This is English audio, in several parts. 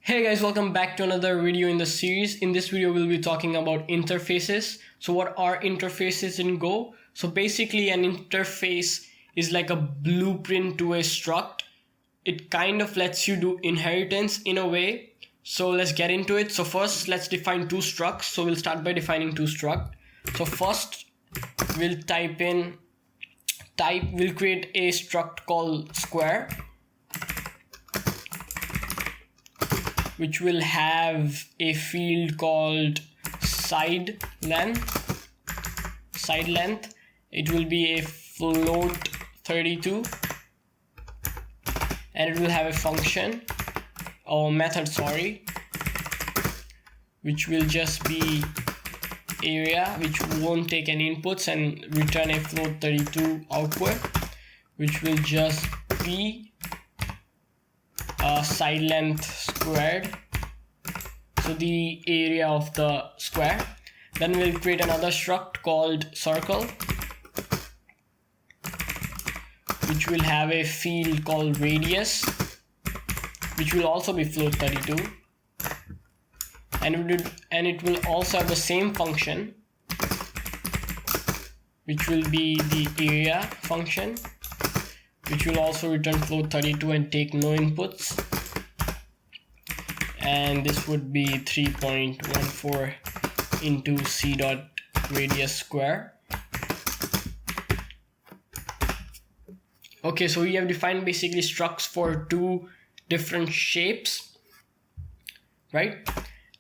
Hey guys, welcome back to another video in the series. In this video, we'll be talking about interfaces. So what are interfaces in Go? So basically an interface is like a blueprint to a struct. It kind of lets you do inheritance in a way. So let's get into it. So first let's define two structs. So we'll start by defining two struct. So first we'll we'll create a struct called square, which will have a field called side length. It will be a float 32, and it will have a function or method, which will just be area, which won't take any inputs and return a float 32 output, which will just be side length squared, so the area of the square. Then we'll create another struct called circle, which will have a field called radius, which will also be float 32, and it will also have the same function, which will be the area function, which will also return float 32 and take no inputs. And this would be 3.14 into c dot radius square. Okay, so we have defined basically structs for two different shapes, right?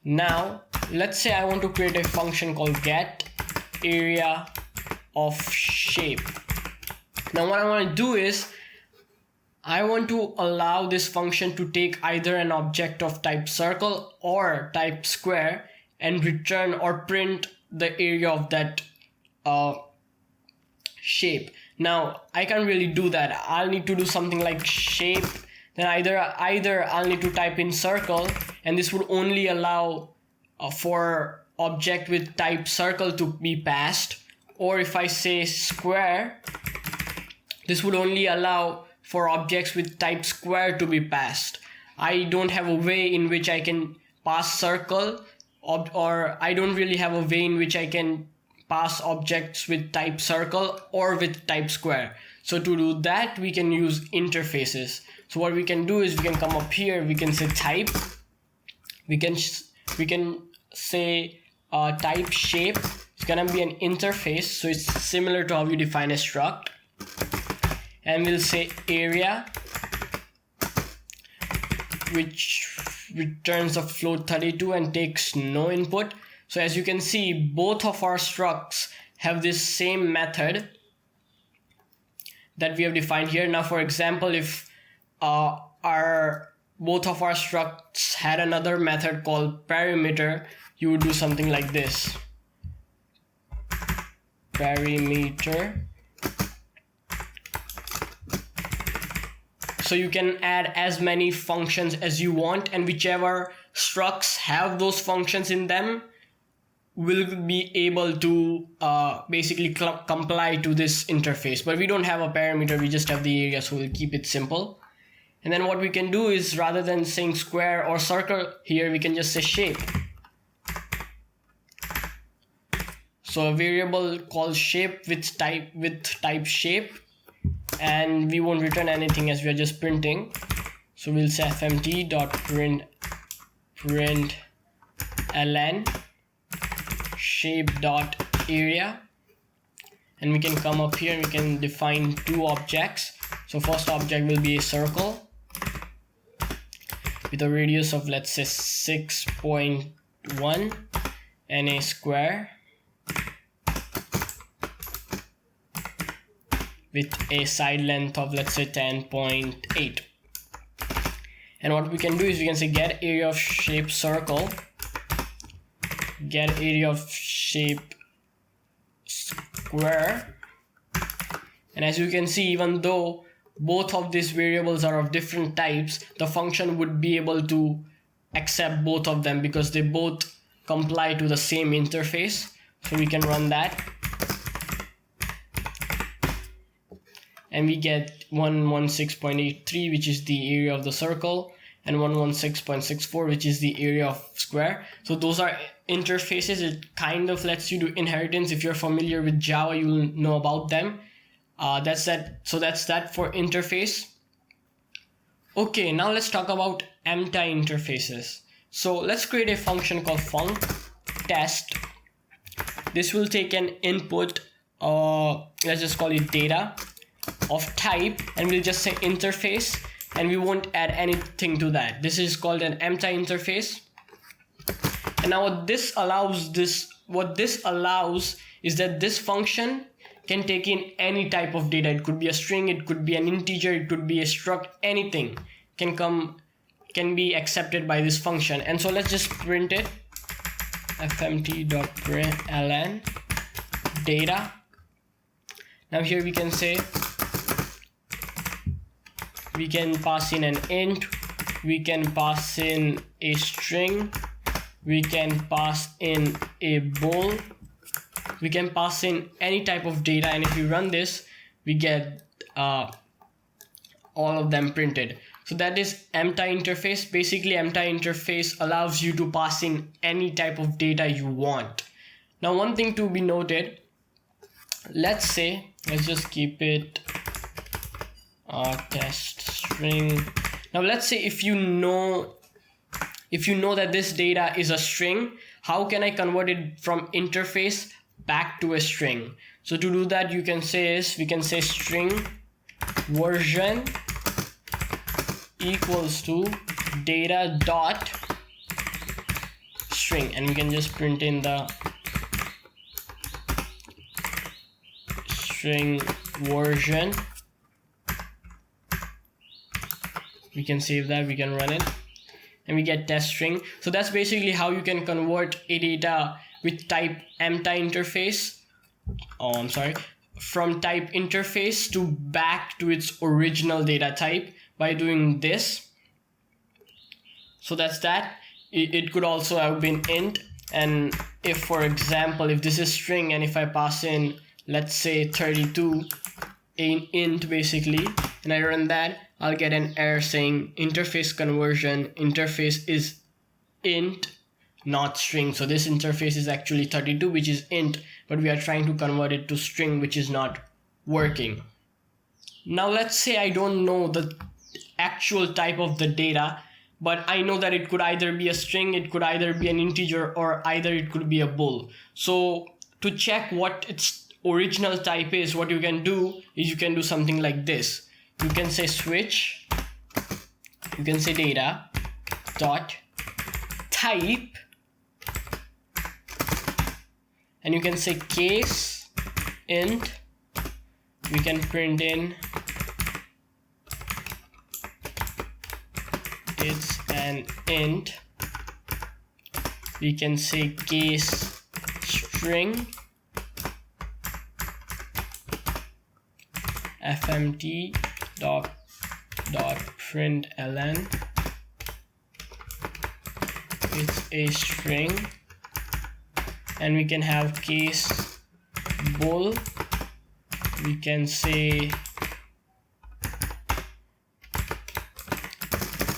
Now let's say I want to create a function called get area of shape. Now what I want to do is I want to allow this function to take either an object of type circle or type square and return or print the area of that shape. Now I can't really do that. I'll need to do something like shape. Then either I'll need to type in circle, and this would only allow for object with type circle to be passed, or if I say square, this would only allow for objects with type square to be passed. I don't have a way in which I can pass circle, or I don't really have a way in which I can pass objects with type circle or with type square. So to do that, we can use interfaces. So what we can do is we can come up here, we can say type, we can say type shape. It's gonna be an interface, so it's similar to how you define a struct. And we'll say area, which returns a float 32 and takes no input. So as you can see, both of our structs have this same method that we have defined here. Now for example, if both of our structs had another method called perimeter, you would do something like this: perimeter. So you can add as many functions as you want, and whichever structs have those functions in them will be able to basically comply to this interface. But we don't have a parameter, we just have the area, so we'll keep it simple. And then what we can do is, rather than saying square or circle here, we can just say shape. So a variable called shape with type shape, and we won't return anything as we are just printing. So we'll say fmt.print ln shape.area, and we can come up here and we can define two objects. So first object will be a circle with a radius of, let's say, 6.1, and a square with a side length of, let's say, 10.8. And what we can do is we can say get area of shape circle, get area of shape square. And as you can see, even though both of these variables are of different types, the function would be able to accept both of them because they both comply to the same interface. So we can run that, and we get 116.83, which is the area of the circle, and 116.64, which is the area of square. So those are interfaces. It kind of lets you do inheritance. If you're familiar with Java, you'll know about them. That's that. So that's that for interface. Okay, now let's talk about anti-interfaces. So let's create a function called func test. This will take an input, let's just call it data of type, and we'll just say interface, and we won't add anything to that. This is called an anti-interface. And now what this allows is that this function can take in any type of data. It could be a string, it could be an integer, it could be a struct, anything can be accepted by this function. And so let's just print it, fmt.println data. Now here we can say, we can pass in an int, we can pass in a string, we can pass in a bool, we can pass in any type of data, and if we run this, we get all of them printed. So that is anti-interface. Basically, anti-interface allows you to pass in any type of data you want. Now, one thing to be noted, let's just keep it test string. Now let's say if you know that this data is a string, how can I convert it from interface back to a string? So to do that, we can say string version equals to data dot string, and we can just print in the string version. We can save that, we can run it, and we get test string. So that's basically how you can convert a data with type anti-interface, from type interface to back to its original data type by doing this. So that's that. It could also have been int, and if, for example, if this is string and if I pass in, let's say 32 in int basically, and I run that, I'll get an error saying interface conversion, interface is int not string. So this interface is actually 32, which is int, but we are trying to convert it to string, which is not working. Now let's say I don't know the actual type of the data, but I know that it could either be a string, it could either be an integer, or either it could be a bool. So to check what its original type is, what you can do is you can do something like this. You can say switch, you can say data dot type, and you can say case int, we can print in it's an int, we can say case string, fmt dot println it's a string, and we can have case bool, we can say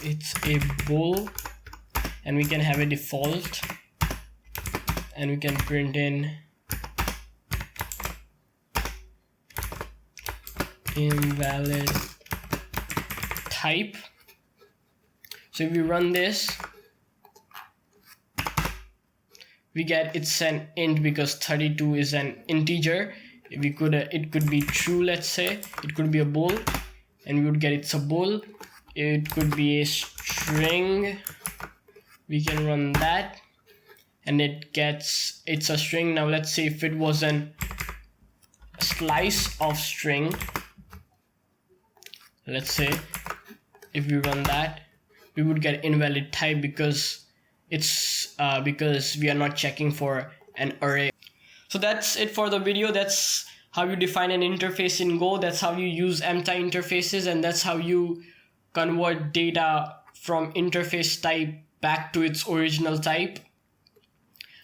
it's a bool, and we can have a default, and we can print in invalid type. So if we run this, we get it's an int because 32 is an integer. It could be true, let's say. It could be a bool, and we would get it's a bool. It could be a string. We can run that, and it gets it's a string. Now let's say if it was a slice of string, let's say if we run that, we would get invalid type because it's because we are not checking for an array. So that's it for the video. That's how you define an interface in Go. That's how you use anti-interfaces, and that's how you convert data from interface type back to its original type.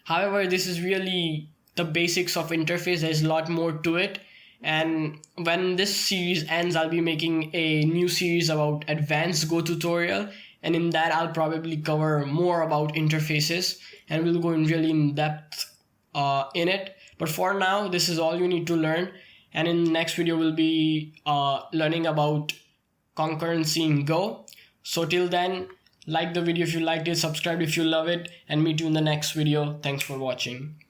However, this is really the basics of interface. There's a lot more to it. And when this series ends, I'll be making a new series about advanced Go tutorial, and in that I'll probably cover more about interfaces, and we'll go in really in depth in it. But for now, this is all you need to learn, and in the next video we'll be learning about concurrency in Go. So till then, like the video if you liked it, subscribe if you love it, and meet you in the next video. Thanks for watching.